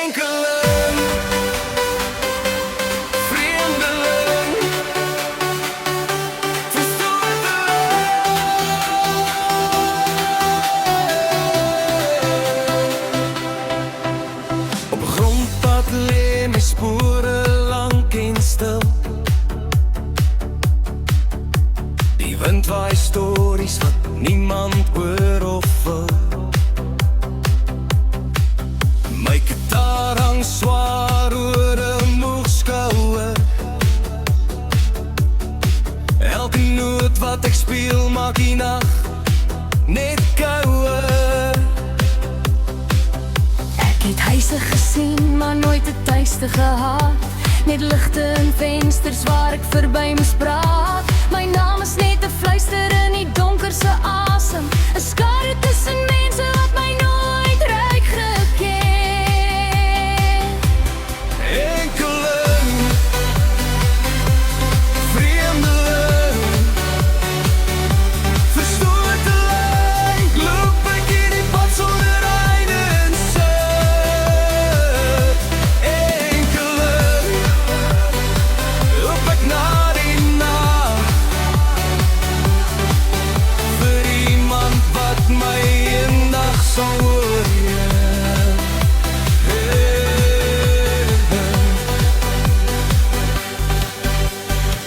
enkeling, vreemdeling, verstoteling. Op 'n grondpad lê my spore lank en stil. Die wind waai stories wat niemand hoor of wil. My gitaar hang swaar oor 'n moeg skouer. Elke noot wat ek speel maak die nag net kouer. Ek het huise gesien, maar nooit 'n tuiste gehad. Net ligte en vensters waar ek verby moes praat. My naam is net 'n fluister in die donkerste asem. 'n Skare tussen mense wat my nooit reg geken. Enkeling, vreemdeling, verstoteling. Loop ek hierdie pad sonder einde in sig. Enkeling, loop ek na die nag vir iemand wat my eendag sal hoor.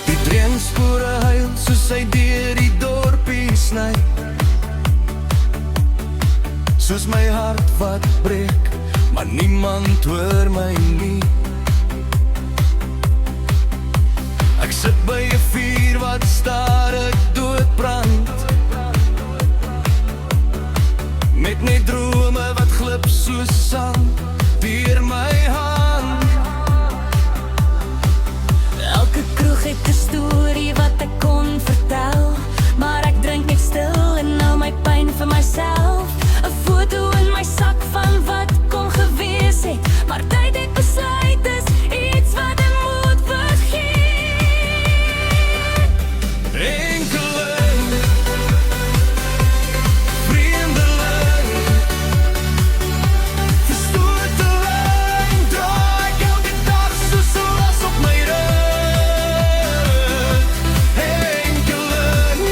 Die treinspore huil soos hy deur die dorpie sny, soos my hart wat breek, maar niemand hoor my nie. Ek sit by 'n vuur wat stadig doodbrand, met net drome wat glip soos sand deur my hand. Elke kroeg het 'n storie wat ek kon vertel, maar ek drink net stil en hou my pyn vir myself. 'n Foto in my sak van wat kon gewees het, maar tyd het besluit is iets wat ek moet vergeet. Enkeling, vreemdeling, verstoteling. Draai ek elke dag soos 'n las op my rug. Enkeling,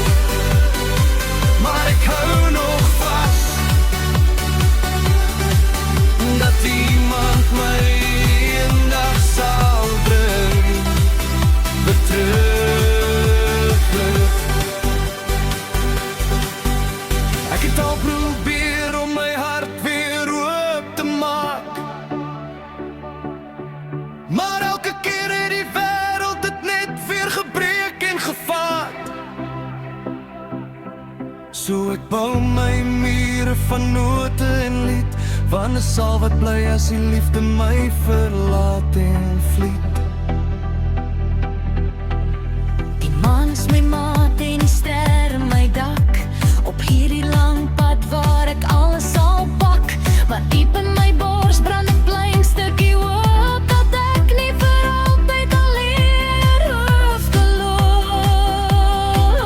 maar ek hou nog vas dat iemand my eendag sal bring weer terug. Ek het al probeer om my hart weer oop te maak, maar elke keer het die wêreld dit net weer gebreek en gevaat. So ek bou my mure van note en lied, wanneer sal wat bly as die liefde my verlaat en vliet. Die maan is my maat en die sterre my dak. Op hierdie lang pad waar ek alles sal pak, maar diep in my bors brand 'n klein stukkie hoop dat ek nie vir altyd alleen hoef te loop.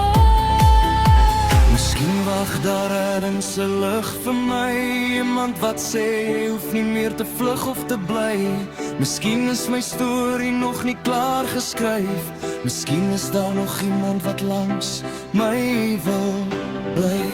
Miskien wag daar ergens 'n lig vir my, iemand wat sê jy hoef nie meer te vlug of te bly. Miskien is my storie nog nie klaar geskryf. Miskien is daar nog iemand wat langs my wil bly.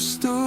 storie